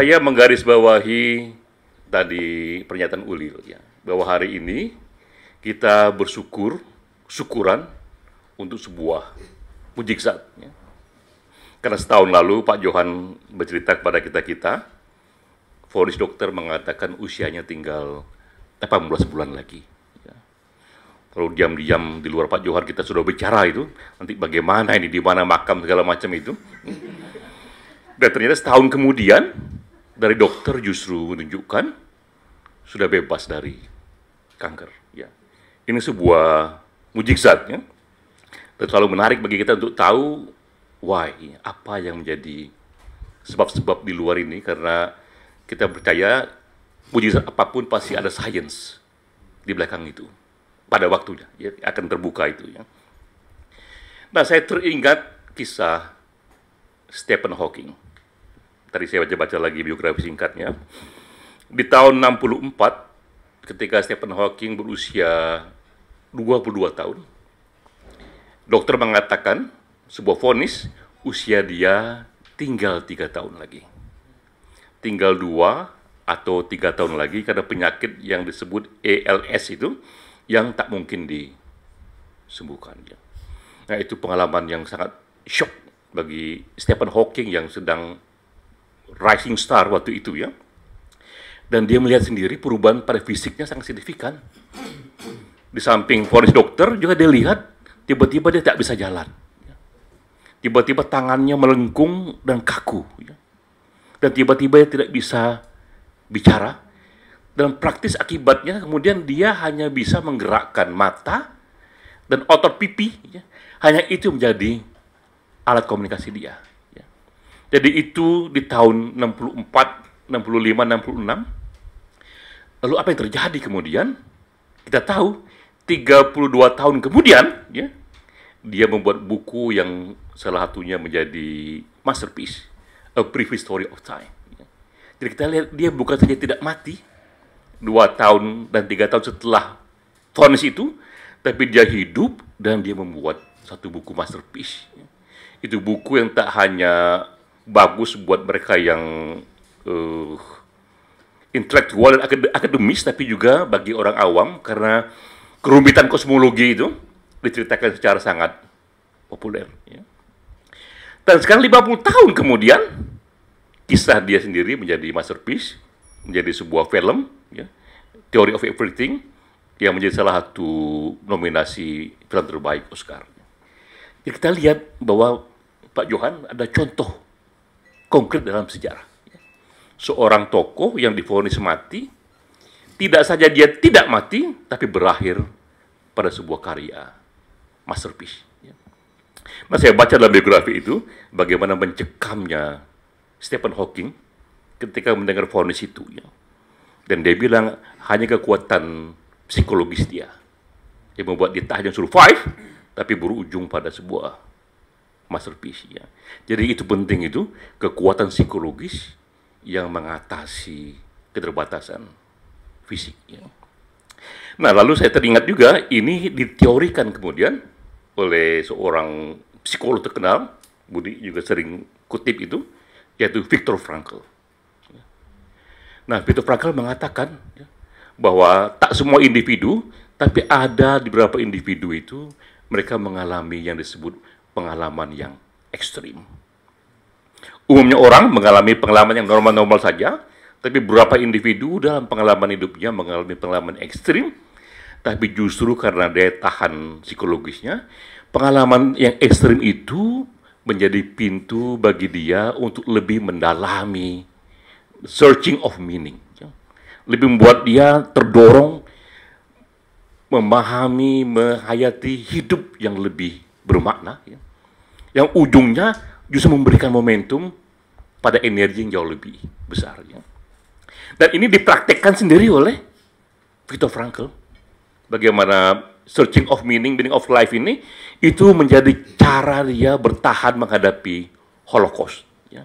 saya menggarisbawahi tadi pernyataan Ulil ya, bahwa hari ini kita syukuran untuk sebuah mujizat. Ya. Karena setahun lalu Pak Johan bercerita kepada kita, vonis dokter mengatakan usianya tinggal 18 bulan lagi. Ya. Kalau diam-diam di luar Pak Johan kita sudah bicara itu, nanti bagaimana ini, di mana makam segala macam itu. Dan ternyata setahun kemudian, dari dokter justru menunjukkan sudah bebas dari kanker. Ya. Ini sebuah mujizat. Ya. Dan selalu menarik bagi kita untuk tahu why, apa yang menjadi sebab-sebab di luar ini, karena kita percaya mujizat apapun pasti ada sains di belakang itu. Pada waktunya, ya, akan terbuka itu. Ya. Nah, saya teringat kisah Stephen Hawking. Tadi saya baca-baca lagi biografi singkatnya. Di tahun 64, ketika Stephen Hawking berusia 22 tahun, dokter mengatakan sebuah vonis, usia dia tinggal 3 tahun lagi. Tinggal 2 atau 3 tahun lagi karena penyakit yang disebut ALS itu yang tak mungkin disembuhkan. Nah, itu pengalaman yang sangat shock bagi Stephen Hawking yang sedang rising star waktu itu ya. Dan dia melihat sendiri perubahan pada fisiknya sangat signifikan. Di samping vonis dokter juga dia lihat tiba-tiba dia tak bisa jalan. Tiba-tiba tangannya melengkung dan kaku. Dan tiba-tiba dia tidak bisa bicara. Dan praktis akibatnya kemudian dia hanya bisa menggerakkan mata dan otot pipi. Hanya itu menjadi alat komunikasi dia. Jadi itu di tahun 64, 65, 66. Lalu apa yang terjadi kemudian? Kita tahu 32 tahun kemudian, ya, dia membuat buku yang salah satunya menjadi masterpiece, A Brief History of Time. Jadi kita lihat dia bukan saja tidak mati 2 tahun dan 3 tahun setelah vonis itu, tapi dia hidup dan dia membuat satu buku masterpiece. Itu buku yang tak hanya bagus buat mereka yang intelektual dan akademis, tapi juga bagi orang awam karena kerumitan kosmologi itu diceritakan secara sangat populer. Ya. Dan sekarang 50 tahun kemudian, kisah dia sendiri menjadi masterpiece, menjadi sebuah film, ya, Theory of Everything, yang menjadi salah satu nominasi film terbaik Oscar. Jadi kita lihat bahwa Pak Johan ada contoh konkret dalam sejarah. Seorang tokoh yang divonis mati, tidak saja dia tidak mati, tapi berakhir pada sebuah karya masterpiece. Nah, saya baca dalam biografi itu, bagaimana mencekamnya Stephen Hawking ketika mendengar vonis itu. Ya. Dan dia bilang, hanya kekuatan psikologis dia yang membuat dia tak hanya survive, tapi berujung pada sebuah masterpiece. Ya. Jadi itu penting itu, kekuatan psikologis yang mengatasi keterbatasan fisik. Ya. Nah, lalu saya teringat juga, ini diteorikan kemudian oleh seorang psikolog terkenal, Budi juga sering kutip itu, yaitu Viktor Frankl. Nah, Viktor Frankl mengatakan ya, bahwa tak semua individu, tapi ada di beberapa individu itu, mereka mengalami yang disebut pengalaman yang ekstrim. Umumnya orang mengalami pengalaman yang normal-normal saja, tapi beberapa individu dalam pengalaman hidupnya mengalami pengalaman ekstrim, tapi justru karena daya tahan psikologisnya, pengalaman yang ekstrim itu menjadi pintu bagi dia untuk lebih mendalami searching of meaning. Lebih membuat dia terdorong memahami, menghayati hidup yang lebih bermakna, ya. Yang ujungnya justru memberikan momentum pada energi yang jauh lebih besar. Ya. Dan ini dipraktekkan sendiri oleh Viktor Frankl. Bagaimana searching of meaning, meaning of life ini, itu menjadi cara dia bertahan menghadapi Holocaust. Ya.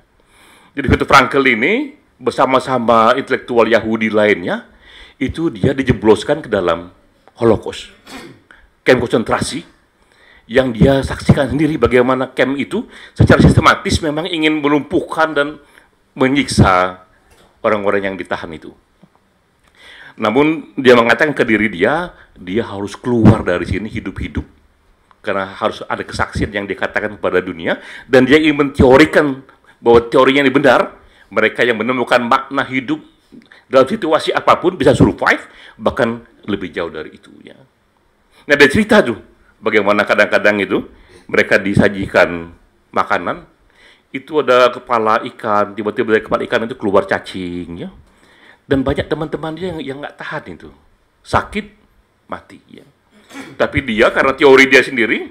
Jadi Viktor Frankl ini bersama-sama intelektual Yahudi lainnya, itu dia dijebloskan ke dalam Holocaust. Kamp konsentrasi, yang dia saksikan sendiri bagaimana camp itu secara sistematis memang ingin melumpuhkan dan menyiksa orang-orang yang ditahan itu. Namun dia mengatakan ke diri dia harus keluar dari sini hidup-hidup, karena harus ada kesaksian yang dikatakan kepada dunia, dan dia ingin menteorikan bahwa teorinya ini benar. Mereka yang menemukan makna hidup dalam situasi apapun bisa survive, bahkan lebih jauh dari itu. Ya. Nah, ada cerita tuh, bagaimana kadang-kadang itu mereka disajikan makanan, itu ada kepala ikan, tiba-tiba dari kepala ikan itu keluar cacing, ya. Dan banyak teman-teman dia yang nggak tahan itu, sakit, mati. Ya. Tapi dia karena teori dia sendiri,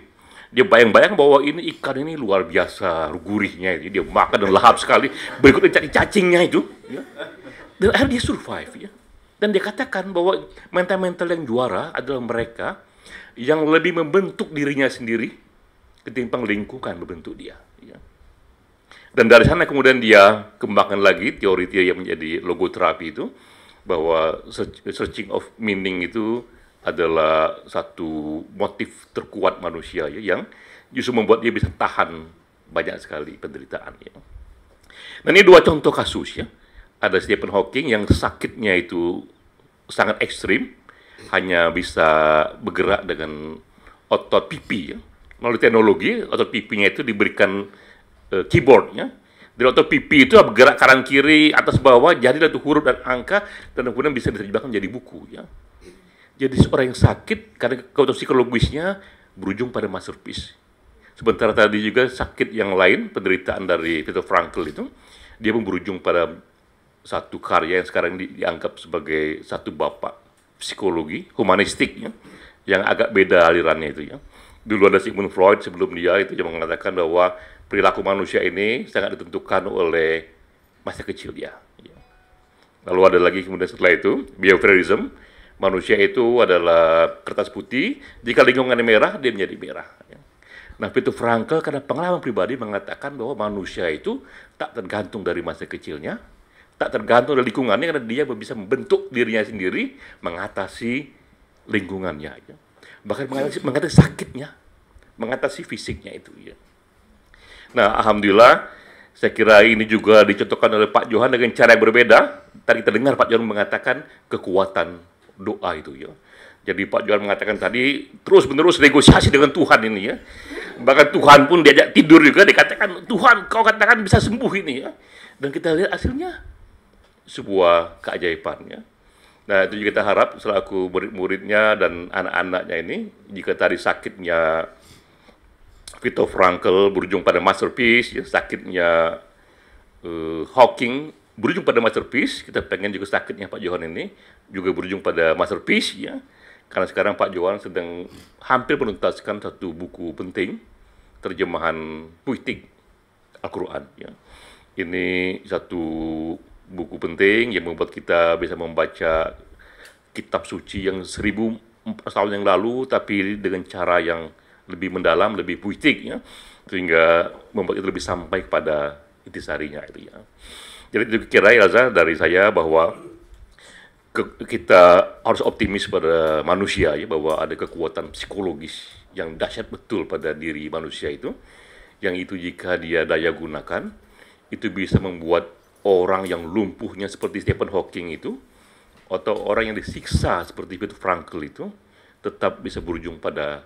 dia bayang-bayang bahwa ini ikan ini luar biasa gurihnya, dia makan dan lahap sekali, berikutnya cari cacingnya itu. Ya. Dan akhirnya dia survive. Ya. Dan dia katakan bahwa mental-mental yang juara adalah mereka yang lebih membentuk dirinya sendiri ketimbang lingkungan membentuk dia. Ya. Dan dari sana kemudian dia kembangkan lagi teori yang menjadi logoterapi itu, bahwa searching of meaning itu adalah satu motif terkuat manusia, ya, yang justru membuat dia bisa tahan banyak sekali penderitaan. Ya. Nah, ini dua contoh kasus, ya. Ada Stephen Hawking yang sakitnya itu sangat ekstrim, hanya bisa bergerak dengan otot pipi. Ya. Melalui teknologi, otot pipinya itu diberikan keyboardnya. Dari otot pipi itu bergerak kanan kiri, atas bawah, jadilah itu huruf dan angka, dan kemudian bisa diterjemahkan menjadi buku. Ya. Jadi seorang yang sakit karena kebutuhan psikologisnya berujung pada masterpiece. Sementara tadi juga sakit yang lain, penderitaan dari Viktor Frankl itu, dia pun berujung pada satu karya yang sekarang dianggap sebagai satu bapak psikologi humanistik, ya, yang agak beda alirannya itu. Ya. Dulu ada Sigmund Freud, sebelum dia itu yang mengatakan bahwa perilaku manusia ini sangat ditentukan oleh masa kecil dia. Ya. Lalu ada lagi kemudian setelah itu behaviorism, manusia itu adalah kertas putih, jika lingkungannya merah dia menjadi merah. Ya. Nah, Viktor Frankl karena pengalaman pribadi mengatakan bahwa manusia itu tak tergantung dari masa kecilnya, tak tergantung dari lingkungannya, karena dia bisa membentuk dirinya sendiri, mengatasi lingkungannya. Ya. Bahkan mengatasi sakitnya, mengatasi fisiknya itu. Ya. Nah, alhamdulillah, saya kira ini juga dicontohkan oleh Pak Johan dengan cara yang berbeda. Tadi kita dengar Pak Johan mengatakan kekuatan doa itu. Ya. Jadi Pak Johan mengatakan tadi terus-menerus negosiasi dengan Tuhan ini. Ya. Bahkan Tuhan pun diajak tidur juga, dikatakan, Tuhan kau katakan bisa sembuh ini. Ya. Dan kita lihat hasilnya sebuah keajaiban. Ya. Nah, itu juga kita harap selaku murid-muridnya dan anak-anaknya ini, jika tadi sakitnya Viktor Frankl berujung pada masterpiece, ya, sakitnya Hawking berujung pada masterpiece, kita pengen juga sakitnya Pak Johan ini juga berujung pada masterpiece, ya. Karena sekarang Pak Johan sedang hampir menuntaskan satu buku penting, terjemahan puitik Al-Quran. Ya. Ini satu buku penting yang membuat kita bisa membaca kitab suci yang 1400 tahun yang lalu, tapi dengan cara yang lebih mendalam, lebih puitik, ya, sehingga membuat kita lebih sampai kepada intisarinya itu. Ya. Jadi itu kira Elza dari saya bahwa kita harus optimis pada manusia, ya, bahwa ada kekuatan psikologis yang dahsyat betul pada diri manusia itu, yang itu jika dia daya gunakan, itu bisa membuat orang yang lumpuhnya seperti Stephen Hawking itu, atau orang yang disiksa seperti Viktor Frankl itu, tetap bisa berujung pada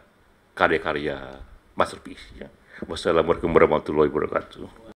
karya-karya masterpiece. Ya. Wassalamualaikum warahmatullahi wabarakatuh.